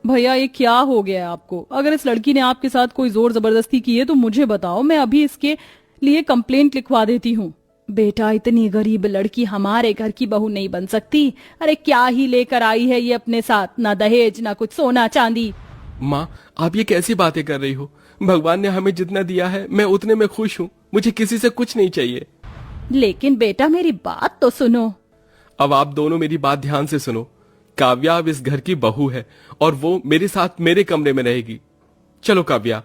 भैया ये क्या हो गया है आपको? अगर इस लड़की ने आपके साथ कोई जोर जबरदस्ती की है तो मुझे बताओ, मैं अभी इसके लिए कंप्लेंट लिखवा देती हूँ। बेटा, इतनी गरीब लड़की हमारे घर की बहू नहीं बन सकती। अरे क्या ही लेकर आई है ये अपने साथ, ना दहेज ना कुछ सोना चांदी। माँ, आप ये कैसी बातें कर रही हो? भगवान ने हमें जितना दिया है मैं उतने में खुश हूँ। मुझे किसी से कुछ नहीं चाहिए। लेकिन बेटा मेरी बात तो सुनो। अब आप दोनों मेरी बात ध्यान से सुनो। काव्या अब इस घर की बहू है और वो मेरे साथ मेरे कमरे में रहेगी। चलो काव्या।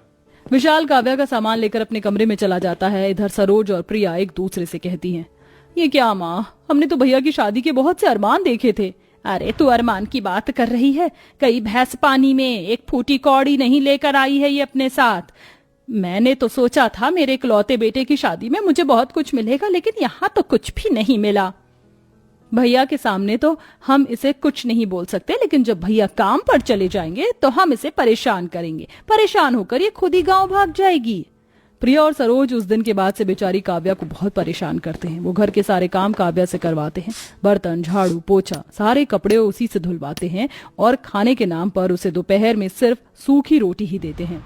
विशाल काव्या का सामान लेकर अपने कमरे में चला जाता है। इधर सरोज और प्रिया एक दूसरे से कहती हैं, ये क्या माँ, हमने तो भैया की शादी के बहुत से अरमान देखे थे। अरे तू अरमान की बात कर रही है? कई भैंस पानी में एक फूटी कौड़ी नहीं लेकर आई है ये अपने साथ। मैंने तो सोचा था मेरे इकलौते बेटे की शादी में मुझे बहुत कुछ मिलेगा, लेकिन यहाँ तो कुछ भी नहीं मिला। भैया के सामने तो हम इसे कुछ नहीं बोल सकते, लेकिन जब भैया काम पर चले जाएंगे तो हम इसे परेशान करेंगे। परेशान होकर ये खुद ही गांव भाग जाएगी। प्रिया और सरोज उस दिन के बाद से बेचारी काव्या को बहुत परेशान करते हैं। वो घर के सारे काम काव्या से करवाते हैं। बर्तन, झाड़ू, पोछा, सारे कपड़े उसी से धुलवाते हैं और खाने के नाम पर उसे दोपहर में सिर्फ सूखी रोटी ही देते हैं।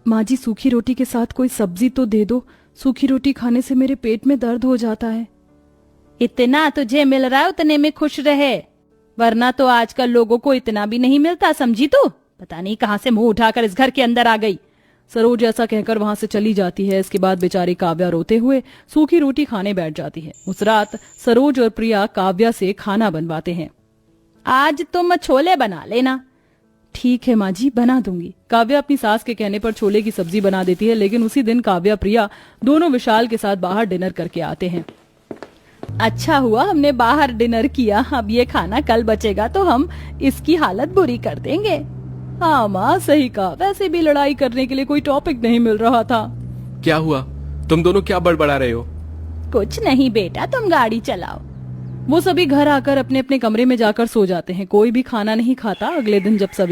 माँ जी, सूखी रोटी के साथ कोई सब्जी तो दे दो। सूखी रोटी खाने से मेरे पेट में दर्द हो जाता है। इतना तुझे मिल रहा है उतने में खुश रहे, वरना तो आजकल लोगों को इतना भी नहीं मिलता, समझी तू? पता नहीं कहां से मुंह उठाकर इस घर के अंदर आ गई। सरोज ऐसा कहकर वहां से चली जाती है। इसके बाद बेचारी काव्या रोते हुए सूखी रोटी खाने बैठ जाती है। उस रात सरोज और प्रिया काव्या से खाना बनवाते हैं। आज तुम छोले बना लेना। ठीक है माँ जी, बना दूंगी। काव्या अपनी सास के कहने पर छोले की सब्जी बना देती है, लेकिन उसी दिन काव्या प्रिया दोनों विशाल के साथ बाहर डिनर करके आते हैं। अच्छा हुआ हमने बाहर डिनर किया, अब ये खाना कल बचेगा तो हम इसकी हालत बुरी कर देंगे। हाँ माँ, सही कहा। वैसे भी लड़ाई करने के लिए कोई टॉपिक नहीं मिल रहा था। क्या हुआ? तुम दोनों क्या बड़बड़ा रहे हो? कुछ नहीं बेटा, तुम गाड़ी चलाओ। वो सभी घर आकर अपने अपने कमरे में जाकर सो जाते हैं। कोई भी खाना नहीं खाता। अगले दिन जब सभी